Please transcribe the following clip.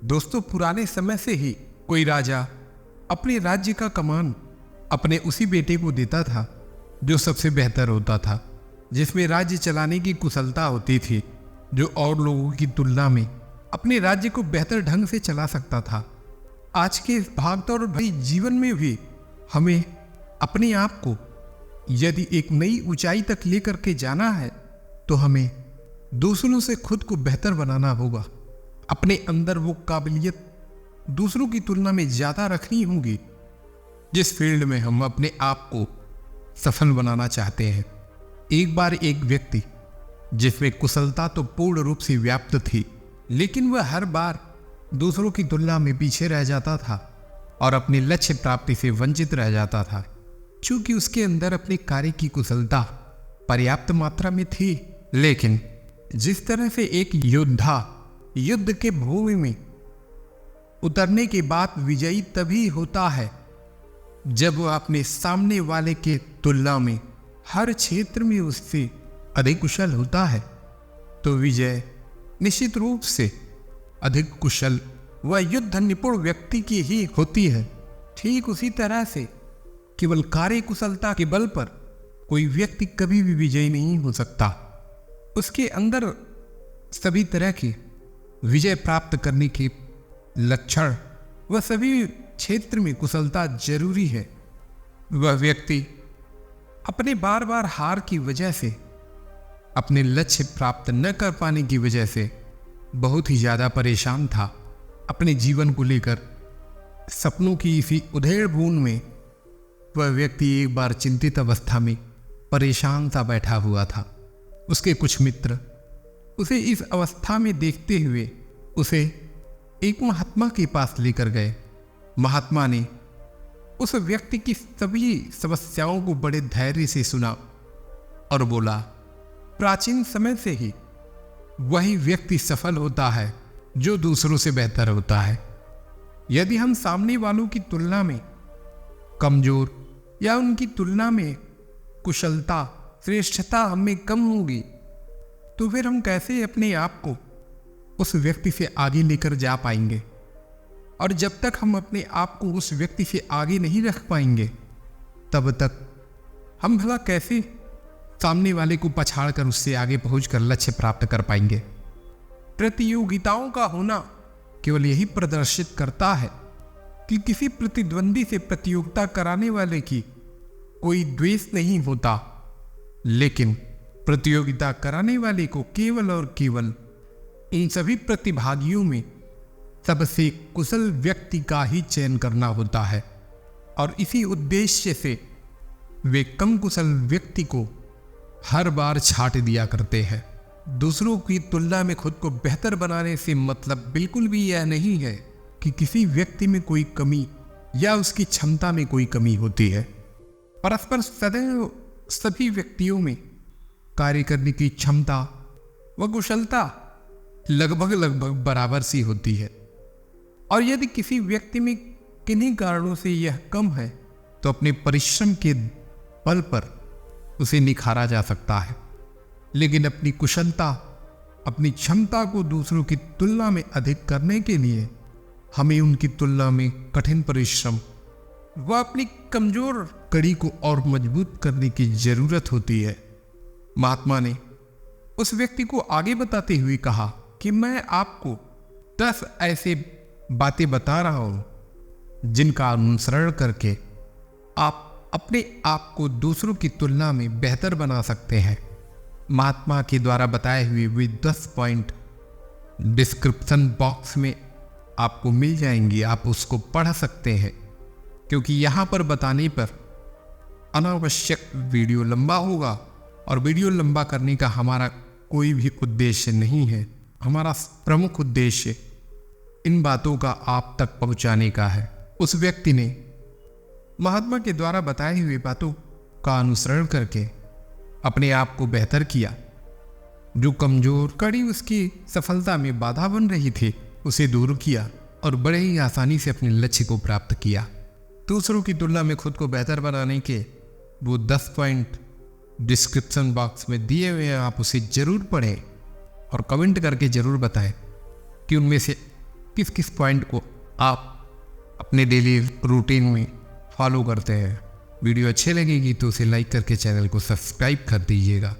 दोस्तों, पुराने समय से ही कोई राजा अपने राज्य का कमान अपने उसी बेटे को देता था जो सबसे बेहतर होता था, जिसमें राज्य चलाने की कुशलता होती थी, जो और लोगों की तुलना में अपने राज्य को बेहतर ढंग से चला सकता था। आज के भागदौड़ भरी जीवन में भी हमें अपने आप को यदि एक नई ऊंचाई तक लेकर के जाना है तो हमें दूसरों से खुद को बेहतर बनाना होगा। अपने अंदर वो काबिलियत दूसरों की तुलना में ज़्यादा रखनी होगी जिस फील्ड में हम अपने आप को सफल बनाना चाहते हैं। एक बार एक व्यक्ति जिसमें कुशलता तो पूर्ण रूप से व्याप्त थी, लेकिन वह हर बार दूसरों की तुलना में पीछे रह जाता था और अपने लक्ष्य प्राप्ति से वंचित रह जाता था, क्योंकि उसके अंदर अपने कार्य की कुशलता पर्याप्त मात्रा में थी। लेकिन जिस तरह से एक योद्धा युद्ध के भूमि में उतरने के बाद विजयी तभी होता है जब वह अपने सामने वाले के तुलना में हर क्षेत्र में उससे अधिक कुशल होता है, तो विजय निश्चित रूप से अधिक कुशल व युद्ध निपुण व्यक्ति की ही होती है। ठीक उसी तरह से केवल कार्य कुशलता के बल पर कोई व्यक्ति कभी भी विजयी नहीं हो सकता। उसके अंदर सभी तरह के विजय प्राप्त करने के लक्षण व सभी क्षेत्र में कुशलता जरूरी है। वह व्यक्ति अपने बार बार हार की वजह से, अपने लक्ष्य प्राप्त न कर पाने की वजह से बहुत ही ज़्यादा परेशान था। अपने जीवन को लेकर सपनों की इसी उधेड़ बुन में वह व्यक्ति एक बार चिंतित अवस्था में परेशान सा बैठा हुआ था। उसके कुछ मित्र उसे इस अवस्था में देखते हुए उसे एक महात्मा के पास लेकर गए। महात्मा ने उस व्यक्ति की सभी समस्याओं को बड़े धैर्य से सुना और बोला, प्राचीन समय से ही वही व्यक्ति सफल होता है जो दूसरों से बेहतर होता है। यदि हम सामने वालों की तुलना में कमजोर या उनकी तुलना में कुशलता, श्रेष्ठता हमें कम होगी, तो फिर हम कैसे अपने आप को उस व्यक्ति से आगे लेकर जा पाएंगे? और जब तक हम अपने आप को उस व्यक्ति से आगे नहीं रख पाएंगे, तब तक हम भला कैसे सामने वाले को पछाड़ कर उससे आगे पहुंचकर लक्ष्य प्राप्त कर पाएंगे? प्रतियोगिताओं का होना केवल यही प्रदर्शित करता है कि किसी प्रतिद्वंदी से प्रतियोगिता कराने वाले की कोई द्वेष नहीं होता, लेकिन प्रतियोगिता कराने वाले को केवल और केवल इन सभी प्रतिभागियों में सबसे कुशल व्यक्ति का ही चयन करना होता है। और इसी उद्देश्य से वे कम कुशल व्यक्ति को हर बार छांट दिया करते हैं। दूसरों की तुलना में खुद को बेहतर बनाने से मतलब बिल्कुल भी यह नहीं है कि किसी व्यक्ति में कोई कमी या उसकी क्षमता में कोई कमी होती है। परस्पर सदैव सभी व्यक्तियों में कार्य करने की क्षमता व कुशलता लगभग बराबर सी होती है, और यदि किसी व्यक्ति में किन्हीं कारणों से यह कम है तो अपने परिश्रम के बल पर उसे निखारा जा सकता है। लेकिन अपनी कुशलता, अपनी क्षमता को दूसरों की तुलना में अधिक करने के लिए हमें उनकी तुलना में कठिन परिश्रम व अपनी कमजोर कड़ी को और मजबूत करने की जरूरत होती है। महात्मा ने उस व्यक्ति को आगे बताते हुए कहा कि मैं आपको 10 ऐसे बातें बता रहा हूं जिनका अनुसरण करके आप अपने आप को दूसरों की तुलना में बेहतर बना सकते हैं। महात्मा के द्वारा बताए हुए वे 10 पॉइंट डिस्क्रिप्शन बॉक्स में आपको मिल जाएंगी, आप उसको पढ़ सकते हैं, क्योंकि यहाँ पर बताने पर अनावश्यक वीडियो लंबा होगा और वीडियो लंबा करने का हमारा कोई भी उद्देश्य नहीं है। हमारा प्रमुख उद्देश्य इन बातों का आप तक पहुंचाने का है। उस व्यक्ति ने महात्मा के द्वारा बताई हुई बातों का अनुसरण करके अपने आप को बेहतर किया। जो कमजोर कड़ी उसकी सफलता में बाधा बन रही थी उसे दूर किया और बड़े ही आसानी से अपने लक्ष्य को प्राप्त किया। दूसरों की तुलना में खुद को बेहतर बनाने के वो 10 पॉइंट डिस्क्रिप्शन बॉक्स में दिए हुए हैं, आप उसे जरूर पढ़ें और कमेंट करके जरूर बताएं कि उनमें से किस किस पॉइंट को आप अपने डेली रूटीन में फॉलो करते हैं। वीडियो अच्छे लगेगी तो उसे लाइक करके चैनल को सब्सक्राइब कर दीजिएगा।